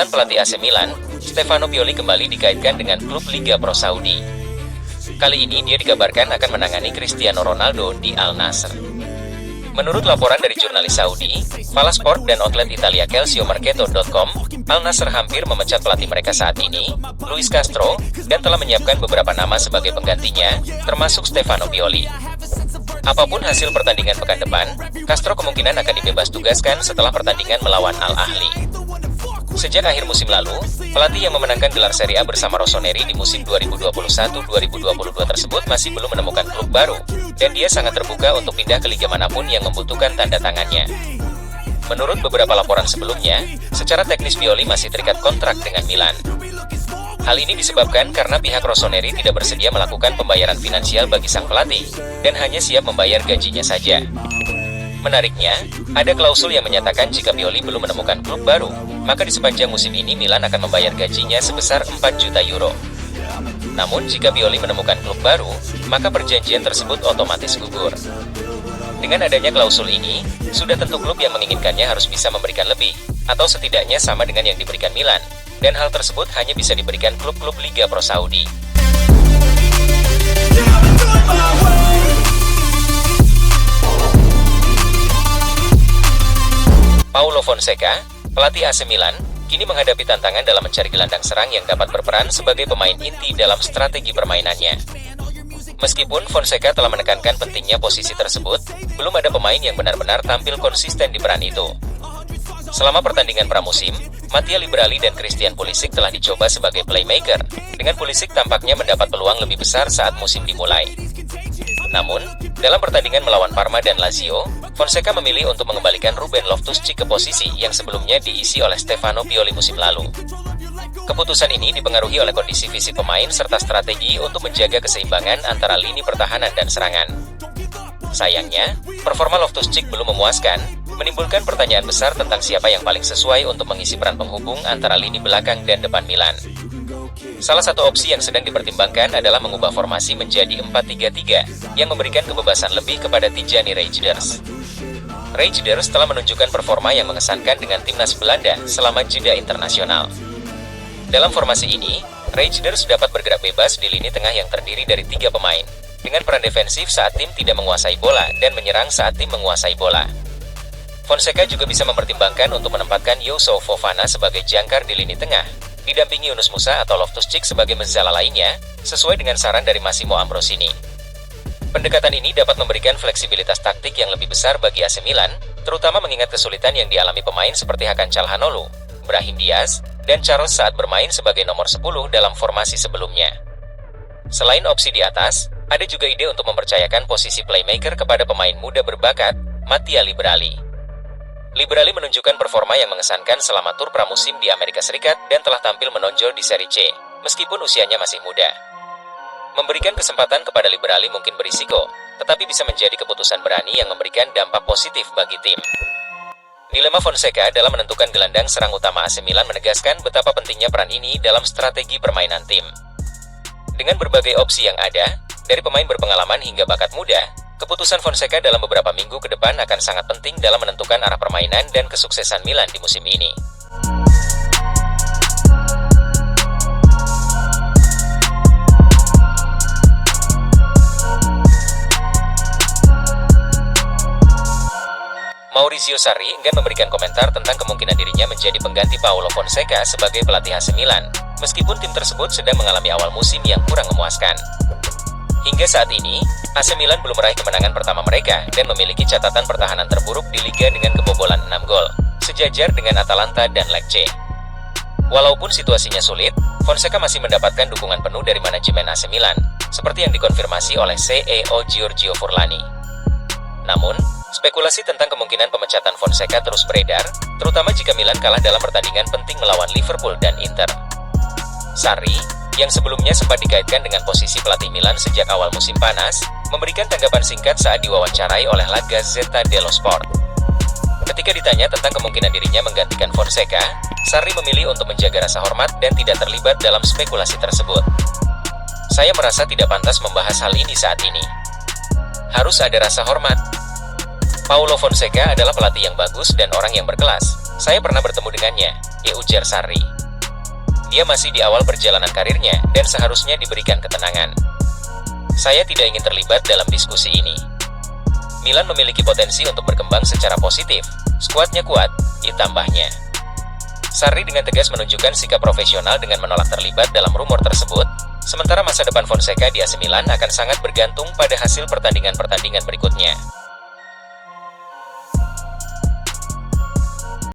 Mantan pelatih AC Milan, Stefano Pioli kembali dikaitkan dengan klub Liga Pro Saudi. Kali ini dia dikabarkan akan menangani Cristiano Ronaldo di Al Nassr. Menurut laporan dari jurnalis Saudi, Palasport dan outlet Italia calciomercato.com, Al Nassr hampir memecat pelatih mereka saat ini, Luis Castro, dan telah menyiapkan beberapa nama sebagai penggantinya, termasuk Stefano Pioli. Apapun hasil pertandingan pekan depan, Castro kemungkinan akan dibebas tugaskan setelah pertandingan melawan Al Ahly. Sejak akhir musim lalu, pelatih yang memenangkan gelar Serie A bersama Rossoneri di musim 2021-2022 tersebut masih belum menemukan klub baru, dan dia sangat terbuka untuk pindah ke liga manapun yang membutuhkan tanda tangannya. Menurut beberapa laporan sebelumnya, secara teknis Pioli masih terikat kontrak dengan Milan. Hal ini disebabkan karena pihak Rossoneri tidak bersedia melakukan pembayaran finansial bagi sang pelatih, dan hanya siap membayar gajinya saja. Menariknya, ada klausul yang menyatakan jika Pioli belum menemukan klub baru, maka di sepanjang musim ini Milan akan membayar gajinya sebesar 4 juta euro. Namun jika Pioli menemukan klub baru, maka perjanjian tersebut otomatis gugur. Dengan adanya klausul ini, sudah tentu klub yang menginginkannya harus bisa memberikan lebih, atau setidaknya sama dengan yang diberikan Milan, dan hal tersebut hanya bisa diberikan klub-klub Liga Pro Saudi. Paulo Fonseca, pelatih AC Milan, kini menghadapi tantangan dalam mencari gelandang serang yang dapat berperan sebagai pemain inti dalam strategi permainannya. Meskipun Fonseca telah menekankan pentingnya posisi tersebut, belum ada pemain yang benar-benar tampil konsisten di peran itu. Selama pertandingan pramusim, Mattia Liberali dan Christian Pulisic telah dicoba sebagai playmaker, dengan Pulisic tampaknya mendapat peluang lebih besar saat musim dimulai. Namun, dalam pertandingan melawan Parma dan Lazio, Fonseca memilih untuk mengembalikan Ruben Loftus-Cheek ke posisi yang sebelumnya diisi oleh Stefano Pioli musim lalu. Keputusan ini dipengaruhi oleh kondisi fisik pemain serta strategi untuk menjaga keseimbangan antara lini pertahanan dan serangan. Sayangnya, performa Loftus-Cheek belum memuaskan, menimbulkan pertanyaan besar tentang siapa yang paling sesuai untuk mengisi peran penghubung antara lini belakang dan depan Milan. Salah satu opsi yang sedang dipertimbangkan adalah mengubah formasi menjadi 4-3-3 yang memberikan kebebasan lebih kepada Tijani Reijnders. Reijnders telah menunjukkan performa yang mengesankan dengan timnas Belanda selama jeda internasional. Dalam formasi ini, Reijnders dapat bergerak bebas di lini tengah yang terdiri dari 3 pemain, dengan peran defensif saat tim tidak menguasai bola dan menyerang saat tim menguasai bola. Fonseca juga bisa mempertimbangkan untuk menempatkan Youssouf Fofana sebagai jangkar di lini tengah, didampingi Yunus Musa atau Loftus-Cheek sebagai mezzala lainnya, sesuai dengan saran dari Massimo Ambrosini. Pendekatan ini dapat memberikan fleksibilitas taktik yang lebih besar bagi AC Milan, terutama mengingat kesulitan yang dialami pemain seperti Hakan Calhanoglu, Brahim Diaz, dan Charles saat bermain sebagai nomor 10 dalam formasi sebelumnya. Selain opsi di atas, ada juga ide untuk mempercayakan posisi playmaker kepada pemain muda berbakat, Mattia Liberali. Liberali menunjukkan performa yang mengesankan selama tur pramusim di Amerika Serikat dan telah tampil menonjol di Serie C, meskipun usianya masih muda. Memberikan kesempatan kepada Liberali mungkin berisiko, tetapi bisa menjadi keputusan berani yang memberikan dampak positif bagi tim. Dilema Fonseca dalam menentukan gelandang serang utama AC Milan menegaskan betapa pentingnya peran ini dalam strategi permainan tim. Dengan berbagai opsi yang ada, dari pemain berpengalaman hingga bakat muda, keputusan Fonseca dalam beberapa minggu ke depan akan sangat penting dalam menentukan arah permainan dan kesuksesan Milan di musim ini. Maurizio Sarri enggan memberikan komentar tentang kemungkinan dirinya menjadi pengganti Paulo Fonseca sebagai pelatih AC Milan, meskipun tim tersebut sedang mengalami awal musim yang kurang memuaskan. Hingga saat ini, AC Milan belum meraih kemenangan pertama mereka dan memiliki catatan pertahanan terburuk di liga dengan kebobolan 6 gol, sejajar dengan Atalanta dan Lecce. Walaupun situasinya sulit, Fonseca masih mendapatkan dukungan penuh dari manajemen AC Milan, seperti yang dikonfirmasi oleh CEO Giorgio Furlani. Namun, spekulasi tentang kemungkinan pemecatan Fonseca terus beredar, terutama jika Milan kalah dalam pertandingan penting melawan Liverpool dan Inter. Sarri, yang sebelumnya sempat dikaitkan dengan posisi pelatih Milan sejak awal musim panas, memberikan tanggapan singkat saat diwawancarai oleh La Gazzetta dello Sport. Ketika ditanya tentang kemungkinan dirinya menggantikan Fonseca, Sarri memilih untuk menjaga rasa hormat dan tidak terlibat dalam spekulasi tersebut. Saya merasa tidak pantas membahas hal ini saat ini. Harus ada rasa hormat. Paulo Fonseca adalah pelatih yang bagus dan orang yang berkelas. Saya pernah bertemu dengannya, ujar Sarri. Dia masih di awal perjalanan karirnya dan seharusnya diberikan ketenangan. Saya tidak ingin terlibat dalam diskusi ini. Milan memiliki potensi untuk berkembang secara positif. Skuadnya kuat, ditambahnya. Sarri dengan tegas menunjukkan sikap profesional dengan menolak terlibat dalam rumor tersebut, sementara masa depan Fonseca di AC Milan akan sangat bergantung pada hasil pertandingan-pertandingan berikutnya.